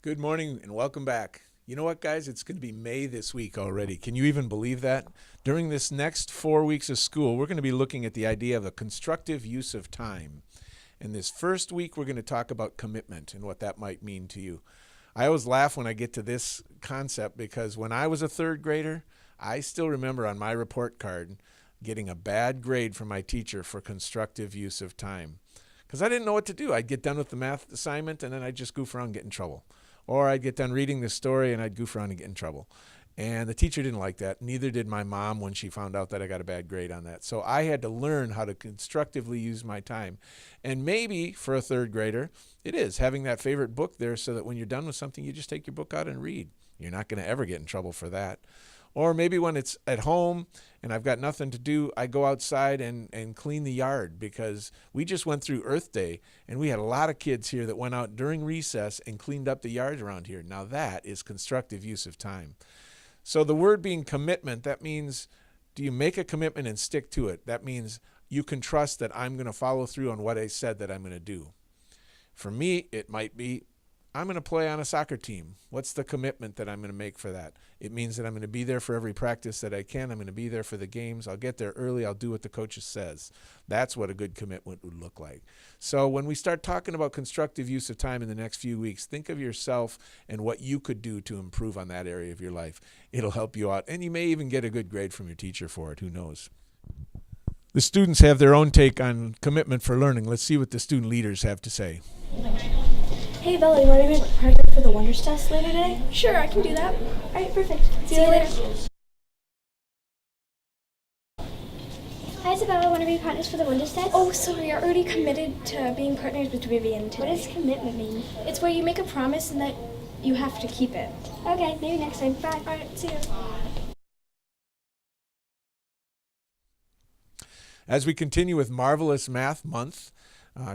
Good morning and welcome back. You know what, guys? It's going to be May this week already. Can you even believe that? During this next 4 weeks of school, we're going to be looking at the idea of a constructive use of time. And this first week, we're going to talk about commitment and what that might mean to you. I always laugh when I get to this concept because when I was a third grader, I still remember on my report card getting a bad grade from my teacher for constructive use of time. Because I didn't know what to do. I'd get done with the math assignment and then I'd just goof around and get in trouble. Or I'd get done reading the story and I'd goof around and get in trouble. And the teacher didn't like that. Neither did my mom when she found out that I got a bad grade on that. So I had to learn how to constructively use my time. And maybe for a third grader, it is having that favorite book there so that when you're done with something, you just take your book out and read. You're not going to ever get in trouble for that. Or maybe when it's at home and I've got nothing to do, I go outside and clean the yard because we just went through Earth Day and we had a lot of kids here that went out during recess and cleaned up the yard around here. Now that is constructive use of time. So the word being commitment, that means do you make a commitment and stick to it? That means you can trust that I'm going to follow through on what I said that I'm going to do. For me, it might be I'm going to play on a soccer team. What's the commitment that I'm going to make for that? It means that I'm going to be there for every practice that I can. I'm going to be there for the games. I'll get there early. I'll do what the coach says. That's what a good commitment would look like. So when we start talking about constructive use of time in the next few weeks, think of yourself and what you could do to improve on that area of your life. It'll help you out. And you may even get a good grade from your teacher for it. Who knows? The students have their own take on commitment for learning. Let's see what the student leaders have to say. Hey Bella, you want to be partner for the Wonders test later today? Sure, I can do that. Alright, perfect. See you later. Hi Isabella, want to be partners for the Wonders test? Oh, sorry, I already committed to being partners with Vivian today. What does commitment mean? It's where you make a promise and that you have to keep it. Okay, maybe next time. Bye. Alright, see you. As we continue with Marvelous Math Month,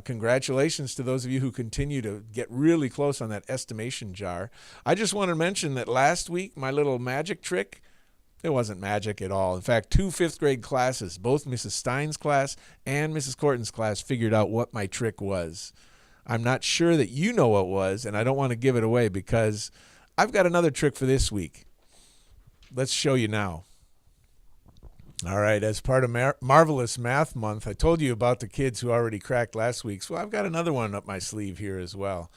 congratulations to those of you who continue to get really close on that estimation jar. I just want to mention that last week, my little magic trick, it wasn't magic at all. In fact, 2 fifth grade classes, both Mrs. Stein's class and Mrs. Corton's class, figured out what my trick was. I'm not sure that you know what it was, and I don't want to give it away because I've got another trick for this week. Let's show you now. All right, as part of Marvelous Math Month, I told you about the kids who already cracked last week, so I've got another one up my sleeve here as well.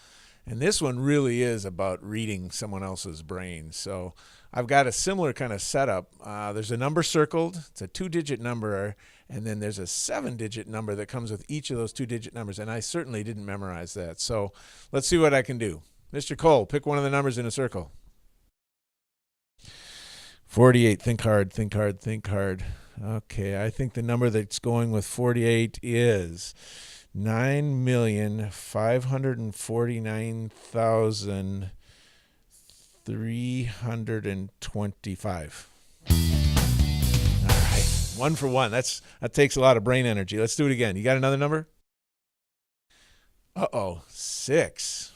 And this one really is about reading someone else's brain. So I've got a similar kind of setup. There's a number circled. It's a 2-digit number, and then there's a 7-digit number that comes with each of those 2-digit numbers, and I certainly didn't memorize that. So let's see what I can do. Mr. Cole, pick one of the numbers in a circle. 48, think hard, think hard, think hard. Okay, I think the number that's going with 48 is 9,549,325. All right, 1 for 1. That takes a lot of brain energy. Let's do it again. You got another number? Uh-oh, 6.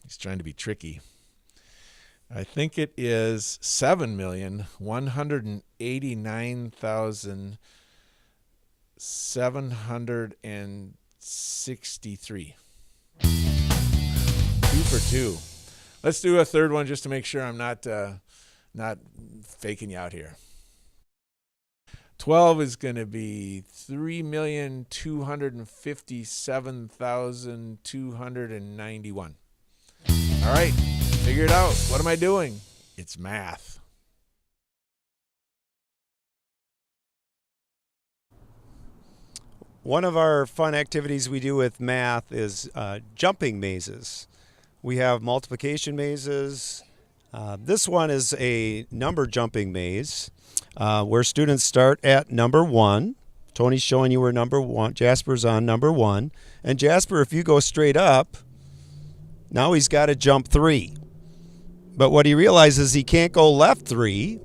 He's trying to be tricky. I think it is 7,189,763. 2 for 2. Let's do a third one just to make sure I'm not faking you out here. 12 is going to be 3,257,291. All right. Figure it out. What am I doing? It's math. One of our fun activities we do with math is jumping mazes. We have multiplication mazes. This one is a number jumping maze where students start at number 1. Tony's showing you where number 1. Jasper's on number 1. And Jasper, if you go straight up, now he's got to jump 3. But what he realizes, he can't go left 3,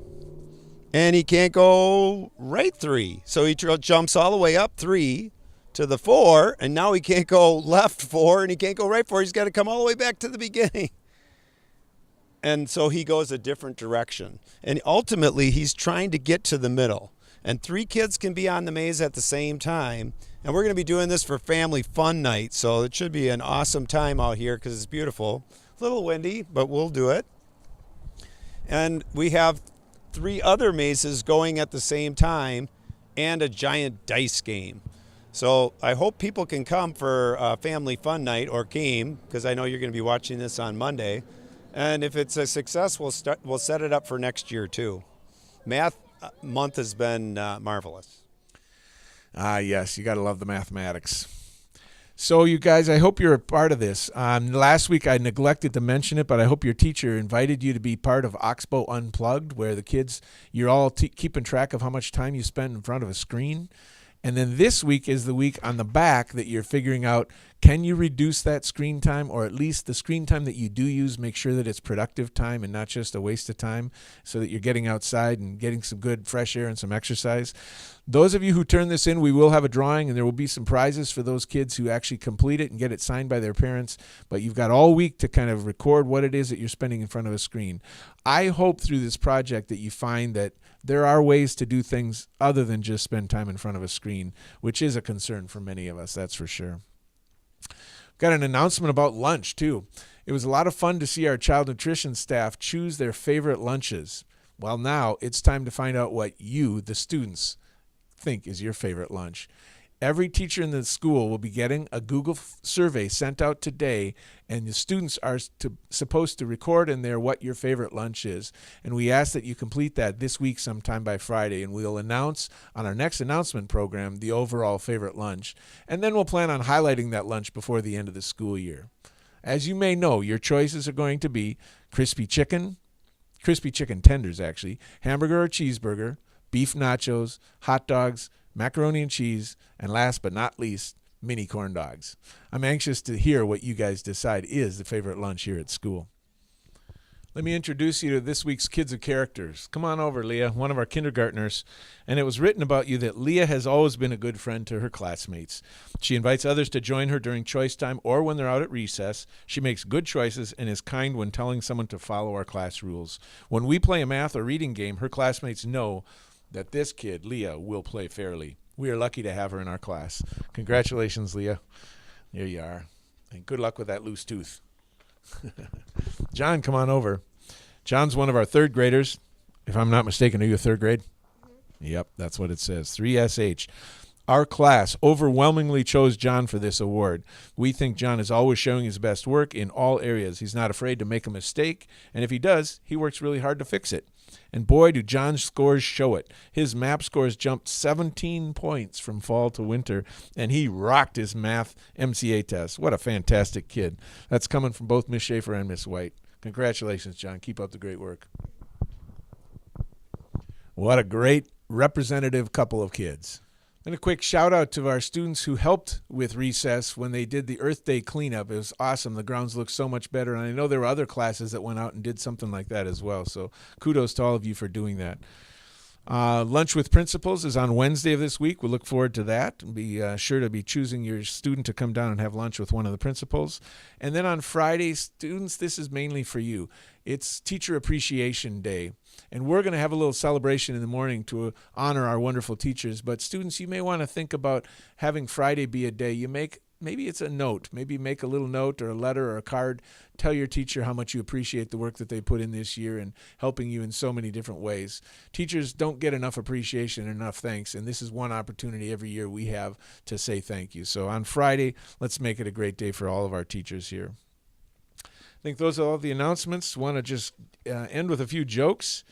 and he can't go right 3. So he jumps all the way up 3 to the 4, and now he can't go left 4, and he can't go right 4. He's got to come all the way back to the beginning. And so he goes a different direction. And ultimately, he's trying to get to the middle. And 3 kids can be on the maze at the same time. And we're going to be doing this for family fun night. So it should be an awesome time out here because it's beautiful. A little windy, but we'll do it. And we have 3 other mazes going at the same time and a giant dice game. So I hope people can come for family fun night or game, because I know you're going to be watching this on Monday. And if it's a success, we'll set it up for next year too. Math month has been marvelous. Yes, you got to love the mathematics. So you guys, I hope you're a part of this. Last week I neglected to mention it, but I hope your teacher invited you to be part of Oxbow Unplugged, where the kids, you're all keeping track of how much time you spend in front of a screen. And then this week is the week on the back that you're figuring out, can you reduce that screen time, or at least the screen time that you do use, make sure that it's productive time and not just a waste of time, so that you're getting outside and getting some good fresh air and some exercise. Those of you who turn this in, we will have a drawing, and there will be some prizes for those kids who actually complete it and get it signed by their parents. But you've got all week to kind of record what it is that you're spending in front of a screen. I hope through this project that you find that there are ways to do things other than just spend time in front of a screen, which is a concern for many of us, that's for sure. Got an announcement about lunch, too. It was a lot of fun to see our child nutrition staff choose their favorite lunches. Well, now it's time to find out what you, the students, think is your favorite lunch. Every teacher in the school will be getting a Google survey sent out today, and the students are supposed to record in there what your favorite lunch is. And we ask that you complete that this week sometime by Friday, and we'll announce on our next announcement program the overall favorite lunch. And then we'll plan on highlighting that lunch before the end of the school year. As you may know, your choices are going to be crispy chicken tenders actually, hamburger or cheeseburger, beef nachos, hot dogs, macaroni and cheese, and last but not least, mini corn dogs. I'm anxious to hear what you guys decide is the favorite lunch here at school. Let me introduce you to this week's Kids of Characters. Come on over, Leah, one of our kindergartners. And it was written about you that Leah has always been a good friend to her classmates. She invites others to join her during choice time or when they're out at recess. She makes good choices and is kind when telling someone to follow our class rules. When we play a math or reading game, her classmates know that this kid, Leah, will play fairly. We are lucky to have her in our class. Congratulations, Leah. There you are. And good luck with that loose tooth. John, come on over. John's one of our 3rd graders. If I'm not mistaken, are you a 3rd grade? Yep, that's what it says. 3SH. Our class overwhelmingly chose John for this award. We think John is always showing his best work in all areas. He's not afraid to make a mistake, and if he does, he works really hard to fix it. And boy, do John's scores show it. His map scores jumped 17 points from fall to winter, and he rocked his math MCA test. What a fantastic kid. That's coming from both Miss Schaefer and Miss White. Congratulations, John. Keep up the great work. What a great representative couple of kids. And a quick shout out to our students who helped with recess when they did the Earth Day cleanup. It was awesome. The grounds looked so much better. And I know there were other classes that went out and did something like that as well. So kudos to all of you for doing that. Lunch with Principals is on Wednesday of this week. We look forward to that. Be sure to be choosing your student to come down and have lunch with one of the principals. And then on Friday, students, this is mainly for you. It's Teacher Appreciation Day. And we're going to have a little celebration in the morning to honor our wonderful teachers. But students, you may want to think about having Friday be a day you make. Maybe it's a note. Maybe make a little note or a letter or a card. Tell your teacher how much you appreciate the work that they put in this year and helping you in so many different ways. Teachers don't get enough appreciation and enough thanks, and this is one opportunity every year we have to say thank you. So on Friday, let's make it a great day for all of our teachers here. I think those are all the announcements. Want to just end with a few jokes.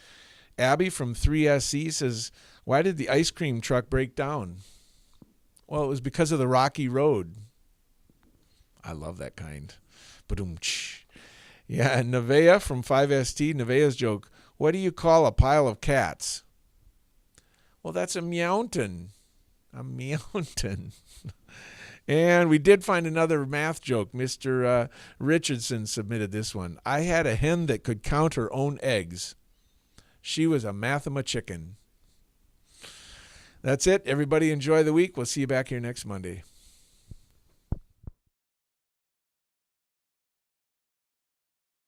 Abby from 3SC says, "Why did the ice cream truck break down?" Well, it was because of the rocky road. I love that kind. Ba-doom-tsh. Yeah, and Nevaeh from 5ST, Nevaeh's joke, "What do you call a pile of cats?" Well, that's a meountain. A meountain. And we did find another math joke. Mr. Richardson submitted this one. "I had a hen that could count her own eggs. She was a mathema-chicken." That's it. Everybody enjoy the week. We'll see you back here next Monday.